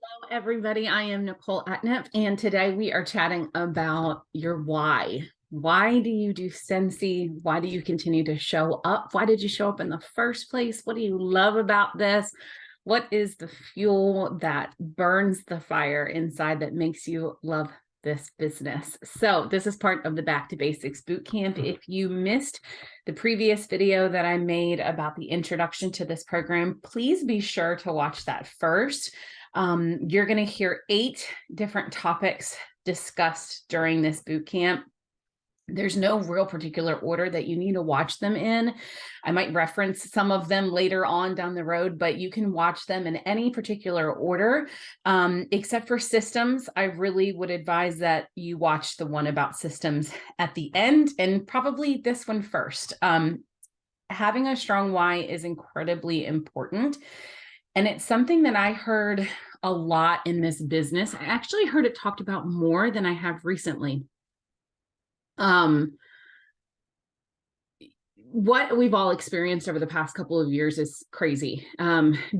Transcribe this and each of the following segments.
Hello, everybody. I am Nicole Atneff, and today we are chatting about your why. Why do you do Scentsy? Why do you continue to show up? Why did you show up in the first place? What do you love about this? What is the fuel that burns the fire inside that makes you love this business? So this is part of the Back to Basics Bootcamp. If you missed the previous video that I made about the introduction to this program, please be sure to watch that first. You're going to hear 8 different topics discussed during this boot camp. There's no real particular order that you need to watch them in. I might reference some of them later on down the road, but you can watch them in any particular order, except for systems. I really would advise that you watch the one about systems at the end, and probably this one first. Having a strong why is incredibly important. And it's something that I heard a lot in this business. I actually heard it talked about more than I have recently. What we've all experienced over the past couple of years is crazy.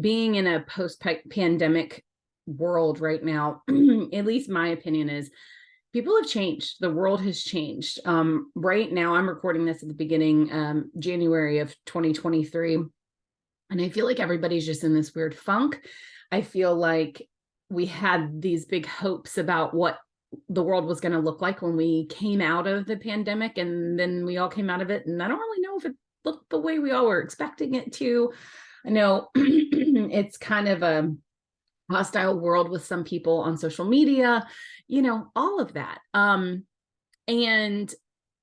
Being in a post-pandemic world right now, at least my opinion is, people have changed. The world has changed. Right now, I'm recording this at the beginning, January of 2023. And I feel like everybody's just in this weird funk. I feel like we had these big hopes about what the world was going to look like when we came out of the pandemic, and then we all came out of it. And I don't really know if it looked the way we all were expecting it to. I know it's kind of a hostile world with some people on social media, all of that. And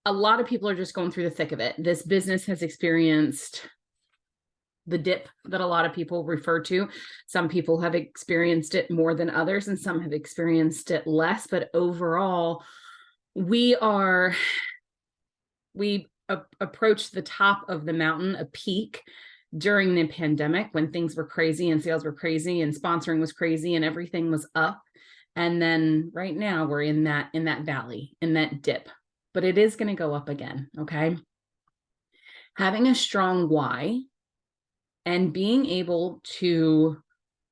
a lot of people are just going through the thick of it. This business has experienced the dip that a lot of people refer to. Some people have experienced it more than others, and some have experienced it less. But overall, we approached the top of the mountain, a peak, during the pandemic when things were crazy and sales were crazy and sponsoring was crazy and everything was up. And then right now we're in that valley, in that dip. But it is going to go up again, okay? Having a strong why and being able to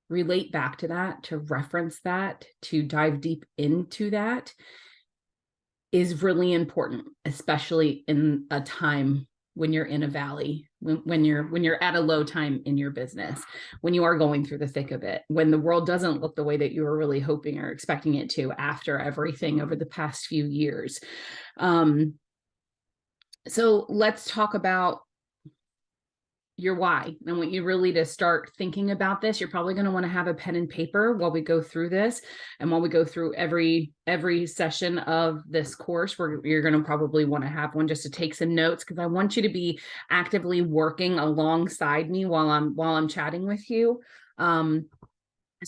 relate back to that, to reference that, to dive deep into that is really important, especially in a time when you're in a valley, when you're at a low time in your business, when you are going through the thick of it, when the world doesn't look the way that you were really hoping or expecting it to after everything over the past few years. So let's talk about your why. I want you really to start thinking about this. You're probably going to want to have a pen and paper while we go through this, and while we go through every session of this course, where you're going to probably want to have one just to take some notes, because I want you to be actively working alongside me while I'm chatting with you, so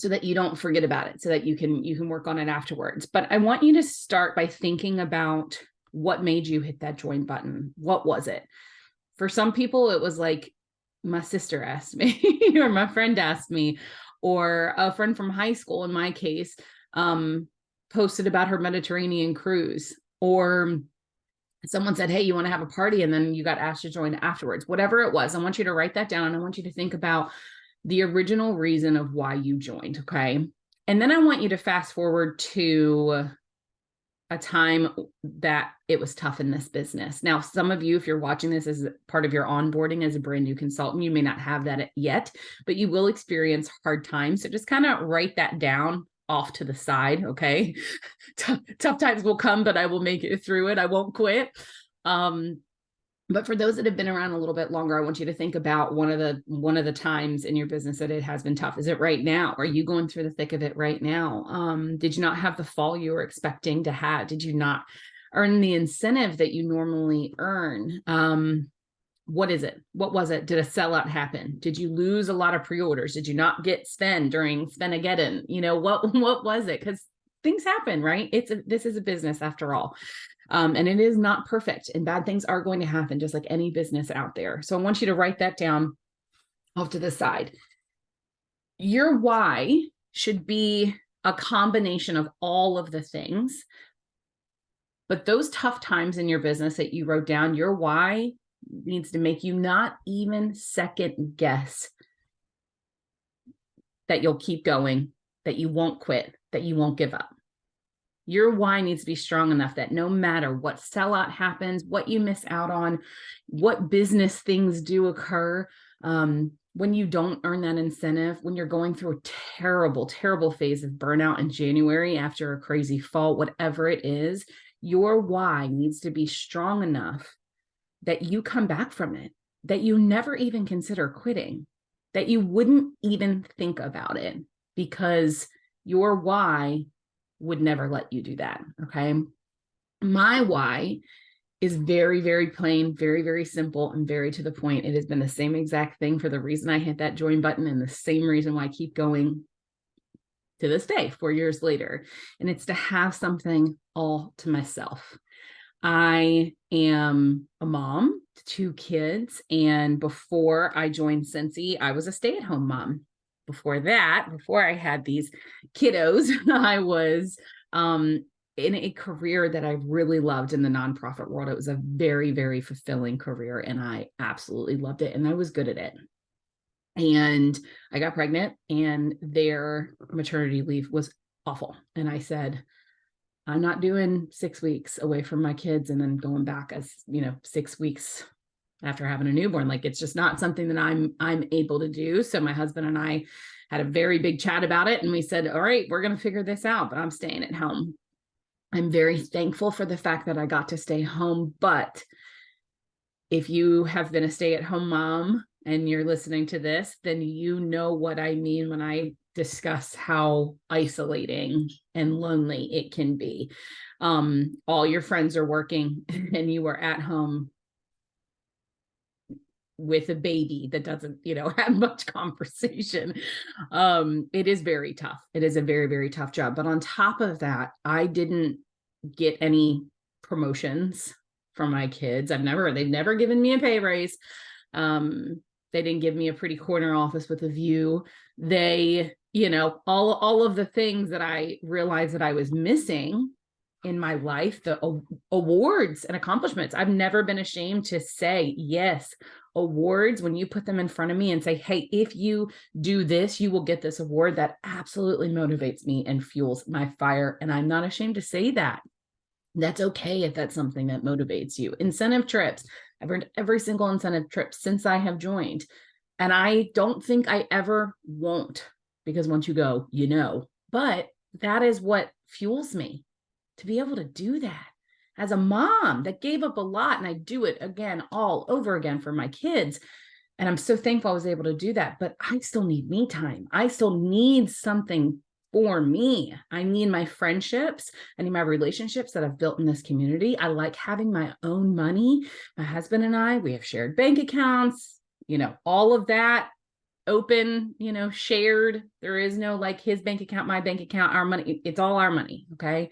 that you don't forget about it, so that you can work on it afterwards. But I want you to start by thinking about what made you hit that join button. What was it? For some people, it was like, my sister asked me, or my friend asked me, or a friend from high school, in my case, posted about her Mediterranean cruise, or someone said, hey, you want to have a party? And then you got asked to join afterwards. Whatever it was, I want you to write that down. And I want you to think about the original reason of why you joined, okay? And then I want you to fast forward to a time that it was tough in this business. Now, some of you, if you're watching this as part of your onboarding as a brand new consultant, you may not have that yet, but you will experience hard times. So just kind of write that down off to the side, okay? Tough times will come, but I will make it through it. I won't quit. But for those that have been around a little bit longer, I want you to think about one of the times in your business that it has been tough. Is it right now? Are you going through the thick of it right now? Did you not have the fall you were expecting to have? Did you not earn the incentive that you normally earn? What is it? What was it? Did a sellout happen? Did you lose a lot of pre-orders? Did you not get spend during Spenageddon? What was it? Because things happen, right? This is a business after all. And it is not perfect, and bad things are going to happen, just like any business out there. So I want you to write that down off to the side. Your why should be a combination of all of the things, but those tough times in your business that you wrote down, your why needs to make you not even second guess that you'll keep going, that you won't quit, that you won't give up. Your why needs to be strong enough that no matter what sellout happens, what you miss out on, what business things do occur, when you don't earn that incentive, when you're going through a terrible, terrible phase of burnout in January after a crazy fall, whatever it is, your why needs to be strong enough that you come back from it, that you never even consider quitting, that you wouldn't even think about it, because your why would never let you do that. Okay. My why is very, very plain, very, very simple, and very to the point. It has been the same exact thing for the reason I hit that join button and the same reason why I keep going to this day, 4 years later. And it's to have something all to myself. I am a mom to 2 kids. And before I joined Scentsy, I was a stay-at-home mom. Before that, before I had these kiddos, I was in a career that I really loved in the nonprofit world. It was a very, very fulfilling career, and I absolutely loved it, and I was good at it. And I got pregnant, and their maternity leave was awful. And I said, I'm not doing 6 weeks away from my kids and then going back as, 6 weeks after having a newborn. Like, it's just not something that I'm able to do. So my husband and I had a very big chat about it. And we said, all right, we're going to figure this out, but I'm staying at home. I'm very thankful for the fact that I got to stay home. But if you have been a stay-at-home mom and you're listening to this, then you know what I mean when I discuss how isolating and lonely it can be. All your friends are working and you are at home with a baby that doesn't, have much conversation. It is very tough. It is a very, very tough job. But on top of that, I didn't get any promotions from my kids. They've never given me a pay raise. They didn't give me a pretty corner office with a view. They, all of the things that I realized that I was missing in my life, the awards and accomplishments. I've never been ashamed to say, yes, awards, when you put them in front of me and say, hey, if you do this, you will get this award, that absolutely motivates me and fuels my fire. And I'm not ashamed to say that. That's okay if that's something that motivates you. Incentive trips. I've earned every single incentive trip since I have joined. And I don't think I ever won't, because once you go, but that is what fuels me, to be able to do that as a mom that gave up a lot. And I do it again, all over again for my kids. And I'm so thankful I was able to do that, but I still need me time. I still need something for me. I need my friendships. I need my relationships that I've built in this community. I like having my own money. My husband and I, we have shared bank accounts, all of that open, shared. There is no like his bank account, my bank account, our money. It's all our money. Okay.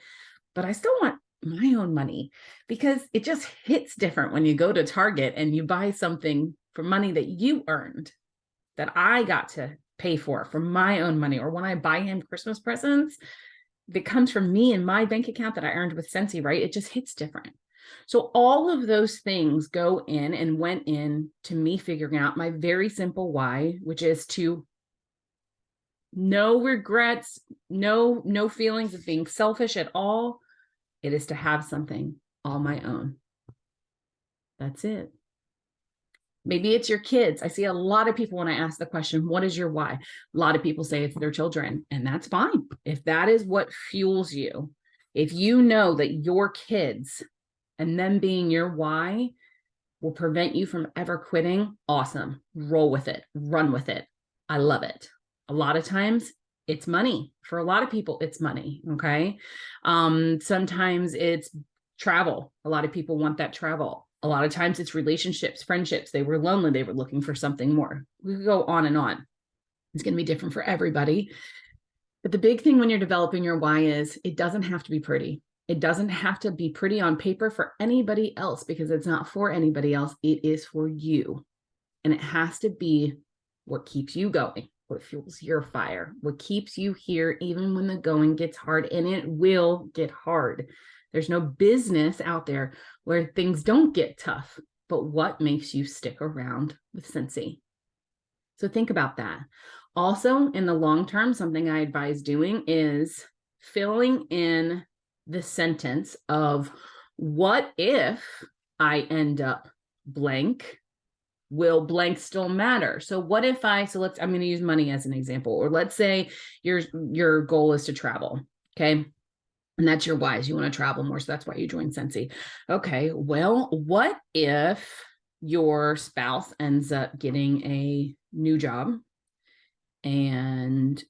But I still want my own money, because it just hits different when you go to Target and you buy something for money that you earned, that I got to pay for from my own money, or when I buy him Christmas presents that comes from me and my bank account that I earned with Scentsy, right? It just hits different. So all of those things go in and went in to me figuring out my very simple why, which is to no regrets, no feelings of being selfish at all. It is to have something all my own. That's it. Maybe it's your kids. I see a lot of people when I ask the question, what is your why? A lot of people say it's their children, and that's fine. If that is what fuels you, if you know that your kids and them being your why will prevent you from ever quitting, awesome. Roll with it. Run with it. I love it. A lot of times it's money. For a lot of people, it's money. Okay. Sometimes it's travel. A lot of people want that travel. A lot of times it's relationships, friendships. They were lonely. They were looking for something more. We could go on and on. It's going to be different for everybody. But the big thing when you're developing your why is it doesn't have to be pretty. It doesn't have to be pretty on paper for anybody else, because it's not for anybody else. It is for you. And it has to be what keeps you going, what fuels your fire, what keeps you here even when the going gets hard, and it will get hard. There's no business out there where things don't get tough, but what makes you stick around with Scentsy? So think about that. Also, in the long term, something I advise doing is filling in the sentence of, what if I end up blank? Will blank still matter? So what if I'm going to use money as an example, or let's say your goal is to travel. Okay. And that's your whys. You want to travel more. So that's why you joined Scentsy. Okay. Well, what if your spouse ends up getting a new job, and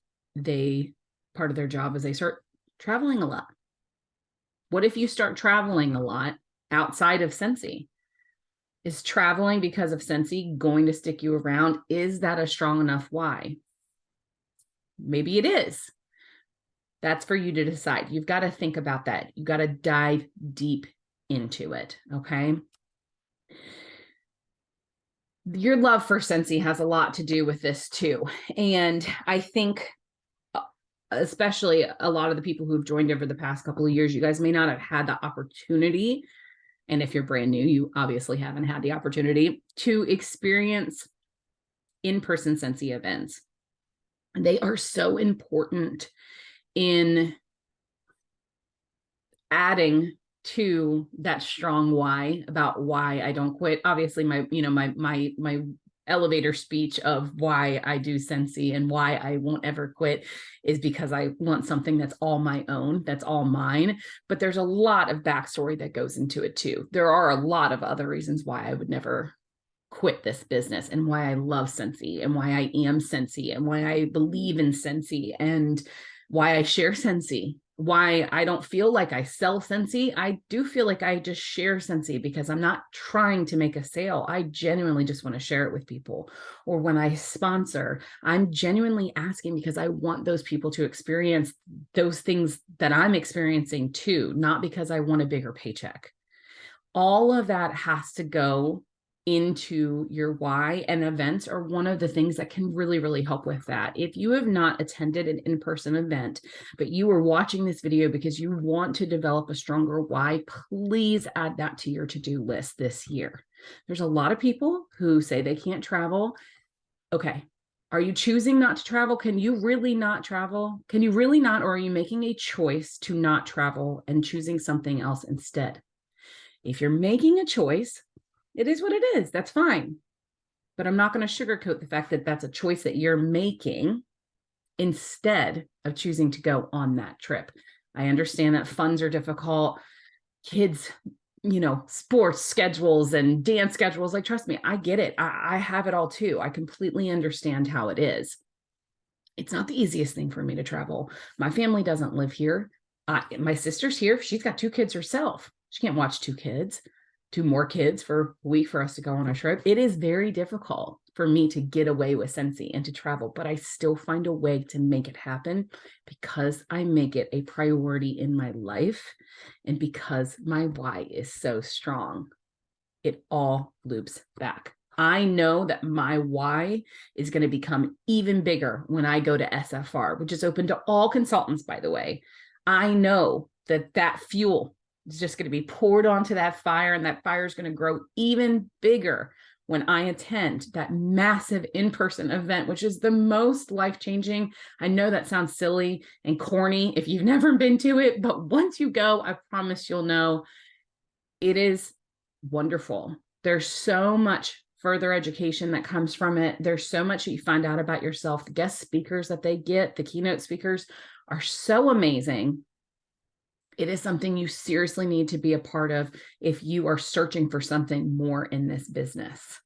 part of their job is they start traveling a lot? What if you start traveling a lot outside of Scentsy? Is traveling because of Scentsy going to stick you around? Is that a strong enough why? Maybe it is. That's for you to decide. You've got to think about that. You've got to dive deep into it. Okay. Your love for Scentsy has a lot to do with this too. And I think, especially a lot of the people who've joined over the past couple of years, you guys may not have had the opportunity. And if you're brand new, you obviously haven't had the opportunity to experience in-person Scentsy events. They are so important in adding to that strong why about why I don't quit. Obviously, my elevator speech of why I do Scentsy and why I won't ever quit is because I want something that's all my own, that's all mine. But there's a lot of backstory that goes into it too. There are a lot of other reasons why I would never quit this business, and why I love Scentsy, and why I am Scentsy, and why I believe in Scentsy, and why I share Scentsy. Why I don't feel like I sell Scentsy. I do feel like I just share Scentsy because I'm not trying to make a sale. I genuinely just want to share it with people. Or when I sponsor, I'm genuinely asking because I want those people to experience those things that I'm experiencing too, not because I want a bigger paycheck. All of that has to go into your why, and events are one of the things that can really, really help with that. If you have not attended an in-person event, but you are watching this video because you want to develop a stronger why, please add that to your to-do list this year. There's a lot of people who say they can't travel. Okay. Are you choosing not to travel? Can you really not travel? Can you really not? Or are you making a choice to not travel and choosing something else instead? If you're making a choice, it is what it is. That's fine. But I'm not going to sugarcoat the fact that that's a choice that you're making instead of choosing to go on that trip. I understand that funds are difficult. Kids, sports schedules and dance schedules. Like, trust me, I get it. I have it all too. I completely understand how it is. It's not the easiest thing for me to travel. My family doesn't live here. My sister's here. She's got 2 kids herself. She can't watch 2 more kids for a week for us to go on a trip. It is very difficult for me to get away with Scentsy and to travel, but I still find a way to make it happen because I make it a priority in my life, and because my why is so strong. It all loops back. I know that my why is going to become even bigger when I go to SFR, which is open to all consultants, by the way. I know that fuel is just going to be poured onto that fire, and that fire is going to grow even bigger when I attend that massive in-person event, which is the most life-changing. I know that sounds silly and corny if you've never been to it, but once you go, I promise you'll know it is wonderful. There's so much further education that comes from it. There's so much that you find out about yourself. The guest speakers that they get, the keynote speakers, are so amazing. It is something you seriously need to be a part of if you are searching for something more in this business.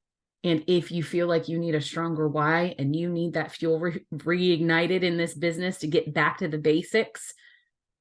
And if you feel like you need a stronger why and you need that fuel reignited in this business to get back to the basics,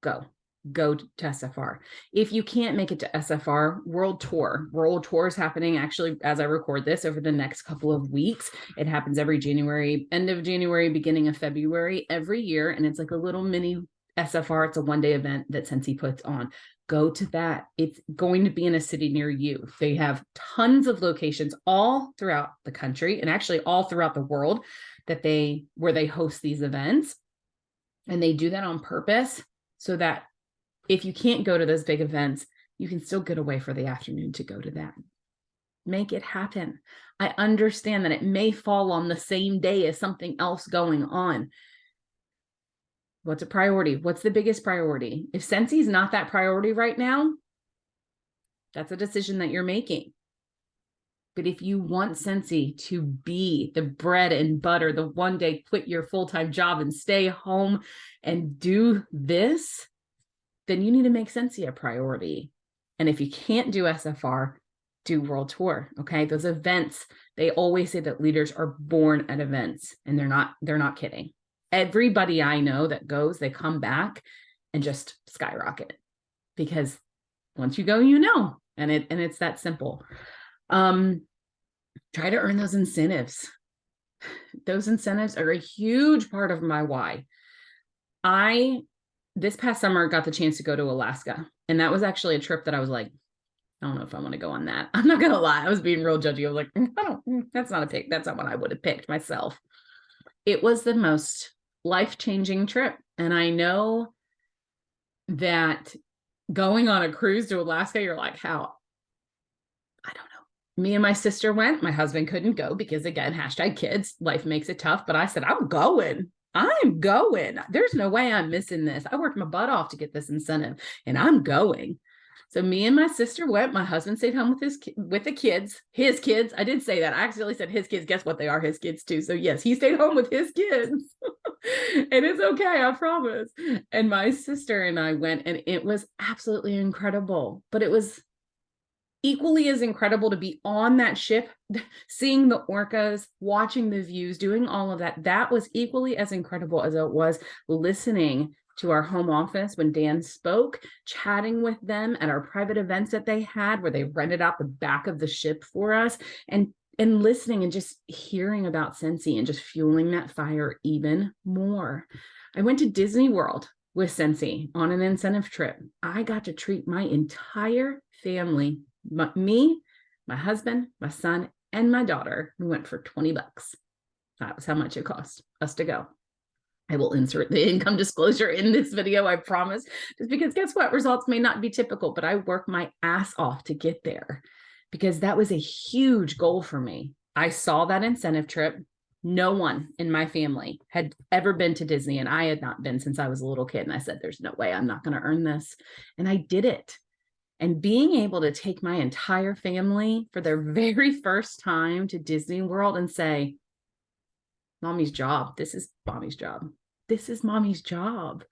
go to SFR. If you can't make it to SFR, World Tour is happening actually as I record this over the next couple of weeks. It happens every January, end of January, beginning of February every year. And it's like a little mini SFR. It's a one-day event that Scentsy puts on. Go to that. It's going to be in a city near you. They have tons of locations all throughout the country, and actually all throughout the world where they host these events. And they do that on purpose so that if you can't go to those big events, you can still get away for the afternoon to go to that. Make it happen. I understand that it may fall on the same day as something else going on. What's a priority? What's the biggest priority? If Scentsy is not that priority right now, that's a decision that you're making. But if you want Scentsy to be the bread and butter, the one day quit your full-time job and stay home and do this, then you need to make Scentsy a priority. And if you can't do SFR, do World Tour. Okay. Those events, they always say that leaders are born at events, and they're not kidding. Everybody I know that goes, they come back and just skyrocket, because once you go, you know, and it's that simple. Try to earn those incentives. Those incentives are a huge part of my why. This past summer got the chance to go to Alaska, and that was actually a trip that I was like, I don't know if I want to go on that. I'm not gonna lie, I was being real judgy. I was like, that's not a pick. That's not what I would have picked myself. It was the most life-changing trip, and I know that going on a cruise to Alaska, you're like, how? I don't know. Me and my sister went. My husband couldn't go because, again, #kids, life makes it tough. But I said, I'm going. There's no way I'm missing this. I worked my butt off to get this incentive, and I'm going. So me and my sister went. My husband stayed home with the kids, his kids. I did say that. I accidentally said his kids. Guess what? They are his kids too. So yes, he stayed home with his kids. And it's okay, I promise. And my sister and I went, and it was absolutely incredible. But it was equally as incredible to be on that ship, seeing the orcas, watching the views, doing all of that. That was equally as incredible as it was listening to our home office when Dan spoke, chatting with them at our private events that they had, where they rented out the back of the ship for us, and listening and just hearing about Scentsy and just fueling that fire even more. I went to Disney World with Scentsy on an incentive trip. I got to treat my entire family, me, my husband, my son, and my daughter. We went for $20. That was how much it cost us to go. I will insert the income disclosure in this video, I promise, just because guess what? Results may not be typical, but I worked my ass off to get there, because that was a huge goal for me. I saw that incentive trip. No one in my family had ever been to Disney, and I had not been since I was a little kid. And I said, there's no way I'm not going to earn this. And I did it. And being able to take my entire family for their very first time to Disney World and say, Mommy's job. This is Mommy's job. This is Mommy's job.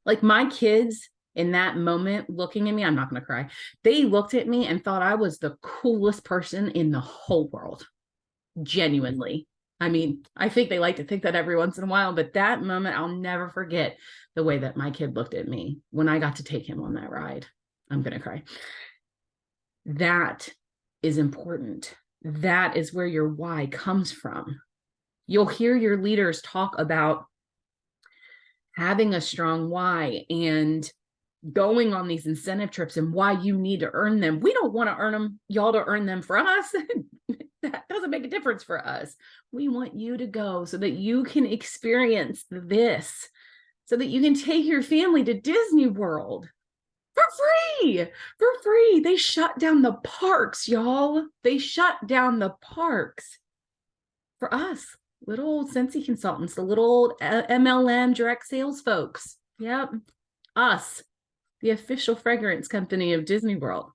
Like, my kids in that moment looking at me, I'm not going to cry. They looked at me and thought I was the coolest person in the whole world. Genuinely. I mean, I think they like to think that every once in a while, but that moment, I'll never forget the way that my kid looked at me when I got to take him on that ride. I'm going to cry. That is important. That is where your why comes from. You'll hear your leaders talk about having a strong why and going on these incentive trips and why you need to earn them. We don't want to earn them, y'all to earn them for us. That doesn't make a difference for us. We want you to go so that you can experience this, so that you can take your family to Disney World for free. They shut down the parks, y'all. They shut down the parks for us, little old Scentsy consultants, the little old MLM direct sales folks. Yep. Us, the official fragrance company of Disney World.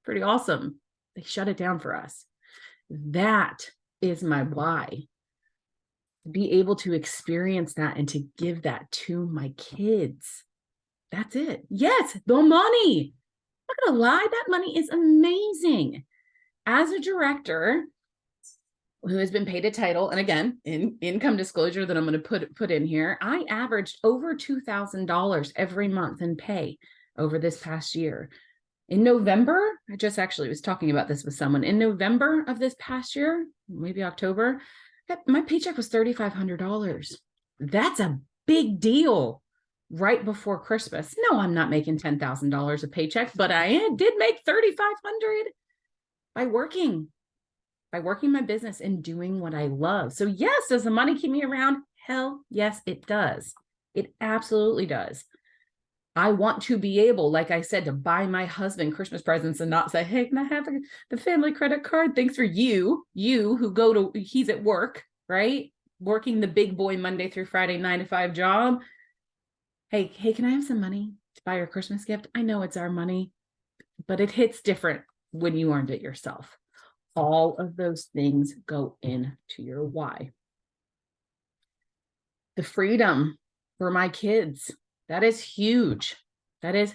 Pretty awesome. They shut it down for us. That is my why. Be able to experience that and to give that to my kids. That's it. Yes, the money. I'm not gonna lie, that money is amazing. As a director who has been paid a title, and again, in income disclosure that I'm going to put in here, I averaged over $2,000 every month in pay over this past year. In November, I just actually was talking about this with someone. In November of this past year, maybe October, my paycheck was $3,500. That's a big deal right before Christmas. No, I'm not making $10,000 a paycheck, but I did make $3,500 by working my business and doing what I love. So yes, does the money keep me around? Hell yes, it does. It absolutely does. I want to be able, like I said, to buy my husband Christmas presents and not say, hey, can I have the family credit card? Thanks for you who he's at work, right? Working the big boy Monday through Friday, 9 to 5 job. Hey, can I have some money to buy your Christmas gift? I know it's our money, but it hits different when you earned it yourself. All of those things go into your why. The freedom for my kids, that is huge. That is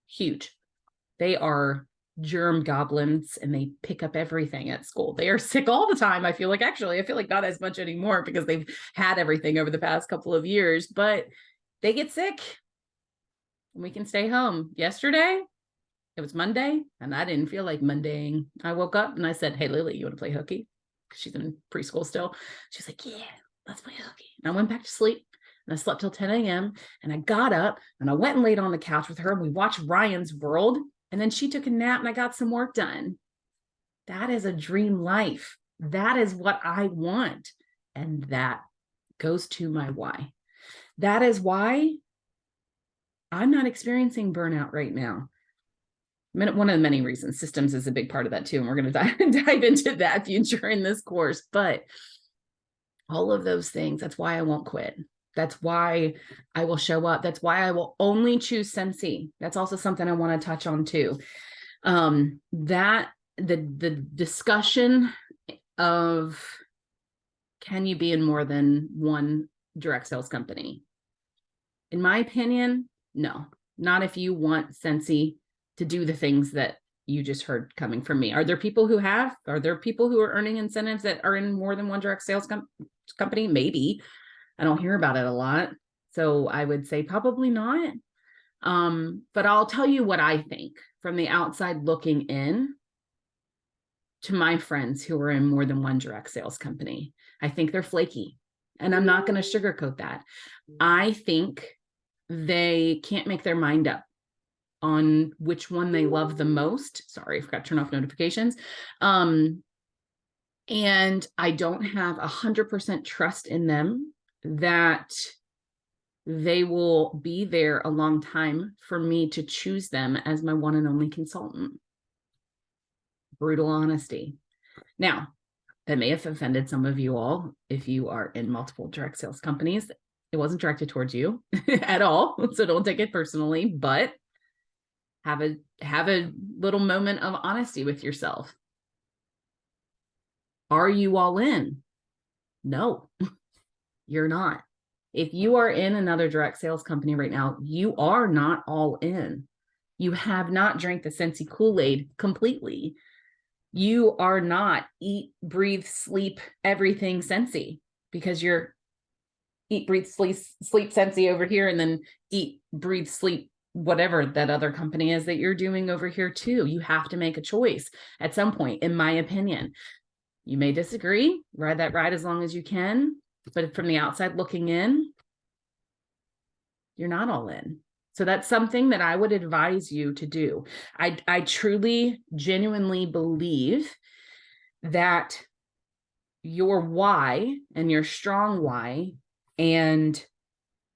huge. They are germ goblins and they pick up everything at school. They are sick all the time. I feel like not as much anymore because they've had everything over the past couple of years, but they get sick and we can stay home. Yesterday, it was Monday and I didn't feel like Mondaying. I woke up and I said, hey, Lily, you want to play hooky? She's in preschool still. She's like, yeah, let's play hooky. And I went back to sleep and I slept till 10 a.m. and I got up and I went and laid on the couch with her and we watched Ryan's World. And then she took a nap and I got some work done. That is a dream life. That is what I want. And that goes to my why. That is why I'm not experiencing burnout right now. One of the many reasons. Systems is a big part of that too. And we're going to dive into that future in this course. But all of those things, that's why I won't quit. That's why I will show up. That's why I will only choose Scentsy. That's also something I want to touch on too. That the discussion of can you be in more than one direct sales company? In my opinion, no, not if you want Scentsy to do the things that you just heard coming from me. Are there people who are earning incentives that are in more than one direct sales company? Maybe. I don't hear about it a lot. So I would say probably not. But I'll tell you what I think from the outside looking in to my friends who are in more than one direct sales company. I think they're flaky and I'm not going to sugarcoat that. I think they can't make their mind up on which one they love the most. Sorry, I forgot to turn off notifications. And I don't have 100% trust in them that they will be there a long time for me to choose them as my one and only consultant. Brutal honesty. Now, that may have offended some of you all if you are in multiple direct sales companies. It wasn't directed towards you at all, so don't take it personally, but have a little moment of honesty with yourself. Are you all in? No. You're not. If you are in another direct sales company right now, you are not all in. You have not drank the Scentsy Kool-Aid completely. You are not eat, breathe, sleep, everything Scentsy because you're eat, breathe, sleep Scentsy over here and then eat, breathe, sleep, whatever that other company is that you're doing over here too. You have to make a choice at some point, in my opinion. You may disagree, ride that ride as long as you can. But from the outside looking in, you're not all in. So that's something that I would advise you to do. I truly, genuinely believe that your why and your strong why and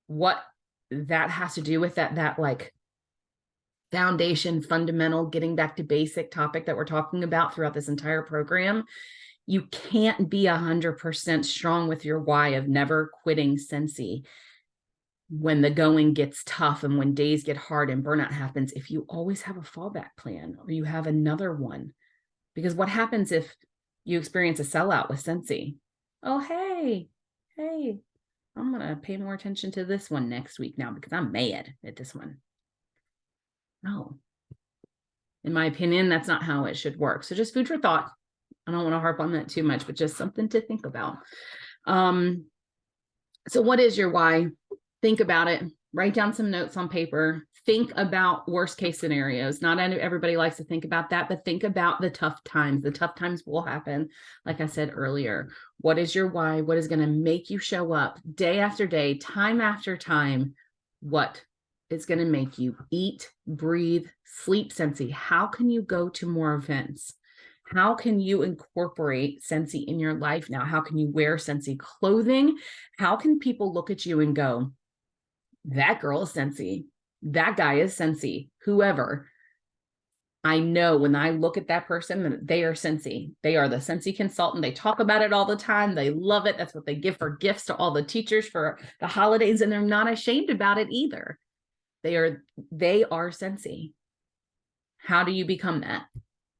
what that has to do with that like foundation, fundamental, getting back to basic topic that we're talking about throughout this entire program. You can't be 100% strong with your why of never quitting Scentsy when the going gets tough and when days get hard and burnout happens, if you always have a fallback plan or you have another one. Because what happens if you experience a sellout with Scentsy? Oh, hey, I'm going to pay more attention to this one next week now because I'm mad at this one. No. In my opinion, that's not how it should work. So just food for thought. I don't want to harp on that too much, but just something to think about. So what is your why? Think about it. Write down some notes on paper. Think about worst case scenarios. Not everybody likes to think about that, but think about the tough times. The tough times will happen. Like I said earlier, what is your why? What is going to make you show up day after day, time after time? What is going to make you eat, breathe, sleep Scentsy? How can you go to more events? How can you incorporate Scentsy in your life now? How can you wear Scentsy clothing? How can people look at you and go, that girl is Scentsy? that guy is Scentsy, whoever. I know when I look at that person that they are Scentsy. They are the Scentsy consultant. They talk about it all the time. They love it. That's what they give for gifts to all the teachers for the holidays, and they're not ashamed about it either. They are Scentsy. How do you become that?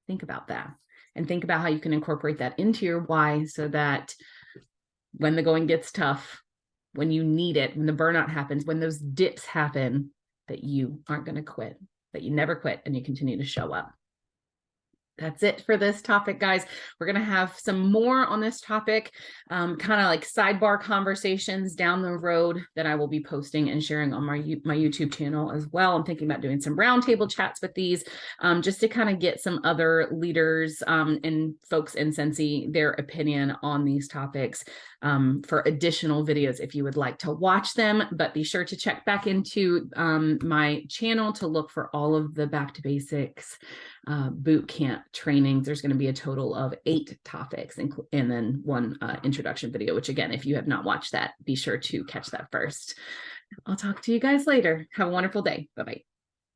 Think about that, and think about how you can incorporate that into your why, so that when the going gets tough, when you need it, when the burnout happens, when those dips happen, that you aren't going to quit, that you never quit, and you continue to show up. That's it for this topic, guys. We're going to have some more on this topic, kind of like sidebar conversations down the road that I will be posting and sharing on my YouTube channel as well. I'm thinking about doing some roundtable chats with these, just to kind of get some other leaders and folks in Scentsy, their opinion on these topics, for additional videos if you would like to watch them. But be sure to check back into my channel to look for all of the Back to Basics boot camp trainings. There's going to be a total of 8 topics and then one introduction video, which again, if you have not watched that, be sure to catch that first. I'll talk to you guys later. Have a wonderful day. Bye-bye.